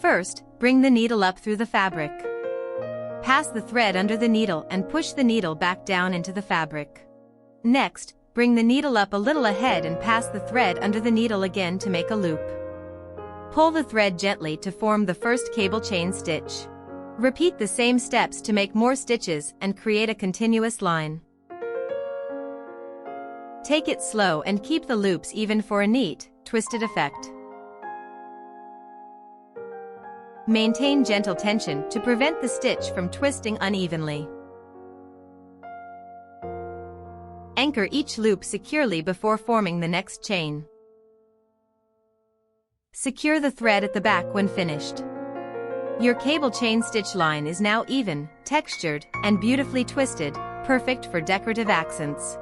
First, bring the needle up through the fabric. Pass the thread under the needle and push the needle back down into the fabric. Next, bring the needle up a little ahead and pass the thread under the needle again to make a loop. Pull the thread gently to form the first cable chain stitch. Repeat the same steps to make more stitches and create a continuous line. Take it slow and keep the loops even for a neat, twisted effect. Maintain gentle tension to prevent the stitch from twisting unevenly. Anchor each loop securely before forming the next chain. Secure the thread at the back when finished. Your cable chain stitch line is now even, textured, and beautifully twisted, perfect for decorative accents.